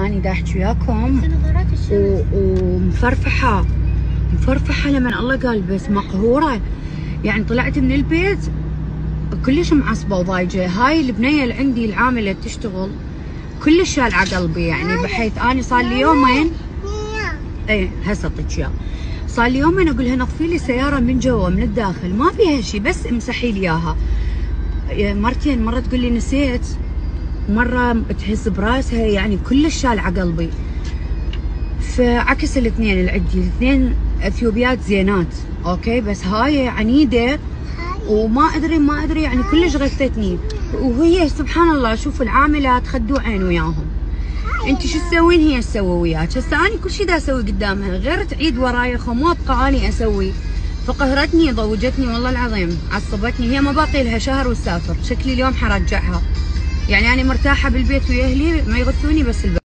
اني دا احكي وياكم ومفرفحه لما الله قال، بس مقهوره. يعني طلعت من البيت كلش معصبه وضايجه. هاي البنيه اللي عندي العامله تشتغل كلش شال على قلبي، يعني بحيث اني صار لي يومين هسه اعطيك اياه. صار لي يومين اقول لها نظفي لي السياره من جوا من الداخل، ما فيها شيء بس امسحي لي اياها. مرتين، مره تقول لي نسيت، مره تحس براسها، يعني كلش شال على قلبي. فعكس الاثنين اللي عندي، الاثنين اثيوبيات زينات اوكي، بس هاي عنيده وما ادري يعني كلش غثتني. وهي سبحان الله، شوف العاملات خدوا عين وياهم. انت شو تسوين هي تسوي وياك. هسه اني كل شيء دا اسوي قدامها غير تعيد وراي، ما ابقى اني اسوي. فقهرتني ضوجتني والله العظيم، عصبتني. هي ما باقي لها شهر وتسافر، شكلي اليوم حرجعها. يعني انا مرتاحه بالبيت ويا اهلي، ما يغثوني بس البيت.